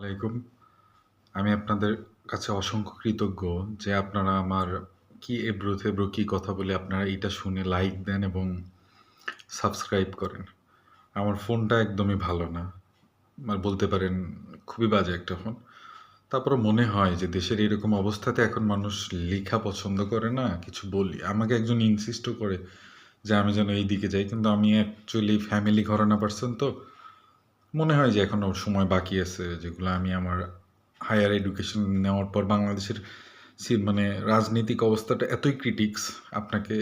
আলাইকুম। আমি আপনাদের কাছে অসংখ্য কৃতজ্ঞ যে আপনারা আমার কি এবড়ো থেবড়ো কি কথা বলি আপনারা এইটা শুনে লাইক দেন এবং সাবস্ক্রাইব করেন। আমার ফোনটা একদমই ভালো না। বলতে পারেন খুবই বাজে একটা ফোন। তারপরও মনে হয় যে দেশের এরকম অবস্থাতে এখন মানুষ লেখা পছন্দ করে না, কিছু বলি। আমাকে একজন ইনসিস্টও করে যে আমি যেন এই দিকে যাই। কিন্তু আমি অ্যাকচুয়ালি ফ্যামিলি ঘরানা পারসন তো। মনে হয় যে এখনো সময় বাকি আছে যেগুলো আমি আমার হায়ার এডুকেশন নেওয়ার পর বাংলাদেশের মানে রাজনৈতিক অবস্থাটা এতই ক্রিটিক্স আপনাকে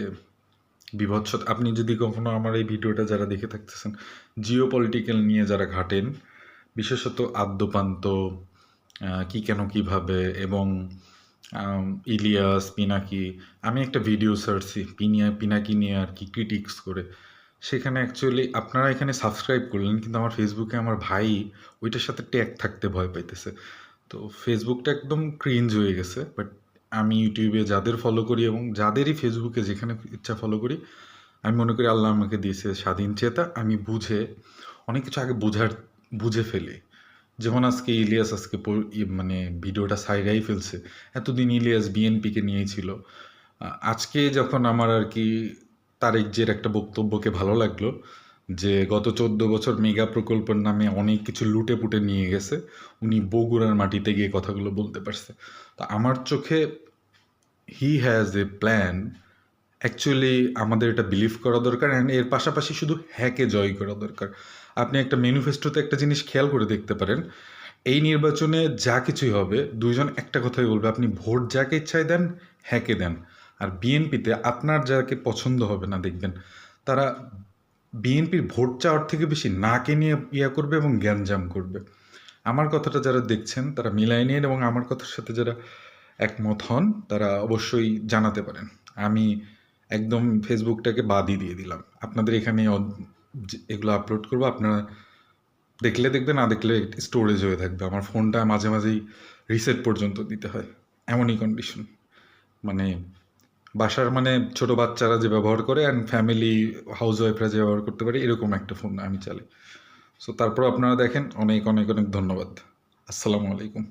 বিভৎস আপনি যদি কখনো আমার এই ভিডিওটা যারা দেখে থাকতেছেন জিও পলিটিক্যাল নিয়ে যারা ঘাটেন বিশেষত আদ্যপান্ত কি কেন কিভাবে এবং ইলিয়াস পিনাকি আমি একটা ভিডিও সার্চি পিনাকি নিয়ে আর কি ক্রিটিক্স করে সেখানে অ্যাকচুয়ালি আপনারা এখানে সাবস্ক্রাইব করলেন কিন্তু আমার ফেসবুকে আমার ভাই ওইটার সাথে ট্যাগ থাকতে ভয় পাইতেছে তো ফেসবুকটা একদম ক্রিঞ্জ হয়ে গেছে বাট আমি ইউটিউবে যাদের ফলো করি এবং যাদেরই ফেসবুকে যেখানে ইচ্ছা ফলো করি আমি মনে করি আল্লাহ আমাকে দিয়েছে স্বাধীন চেতা আমি অনেক কিছু আগে বুঝে ফেলি যেমন আজকে ইলিয়াস আজকে মানে ভিডিওটা সাইডাই ফেলছে এতদিন ইলিয়াস বিএনপিকে নিয়েই ছিল আজকে যখন আমার আর কি তারেক জিয়ার একটা বক্তব্যকে ভালো লাগলো যে গত 14 বছর মেগা প্রকল্পের নামে অনেক কিছু লুটে পুটে নিয়ে গেছে উনি বগুড়ার মাটিতে গিয়ে কথাগুলো বলতে পারছে তো আমার চোখে he has a plan actually আমাদের এটা বিলিভ করা দরকার অ্যান্ড এর পাশাপাশি শুধু হ্যাকে জয় করা দরকার আপনি একটা ম্যানিফেস্টোতে একটা জিনিস খেয়াল করে দেখতে পারেন এই নির্বাচনে যা কিছুই হবে দুইজন একটা কথাই বলবে আপনি ভোট যাকে ইচ্ছায় দেন হ্যাকে দেন আর বিএনপিতে আপনার যাকে পছন্দ হবে না দেখবেন তারা বিএনপির ভোট চাওয়ার থেকে বেশি নাকে নিয়ে ইয়া করবে এবং গ্যাঞ্জাম করবে আমার কথাটা যারা দেখছেন তারা মিলায় নিন এবং আমার কথার সাথে যারা একমত হন তারা অবশ্যই জানাতে পারেন আমি একদম ফেসবুকটাকে বাদই দিয়ে দিলাম আপনাদের এখানে এগুলো আপলোড করবো আপনারা দেখলে দেখবে না দেখলে স্টোরেজ হয়ে থাকবে আমার ফোনটা মাঝে মাঝেই রিসেট পর্যন্ত দিতে হয় এমনই কন্ডিশন মানে বাসার মানে ছোট বাচ্চারা যে ব্যবহার করে অ্যান্ড ফ্যামিলি হাউস ওয়াইফরা যে ব্যবহার করতে পারে এরকম একটা ফোন আমি চালাই সো তারপর আপনারা দেখেন অনেক অনেক অনেক ধন্যবাদ আসসালামু আলাইকুম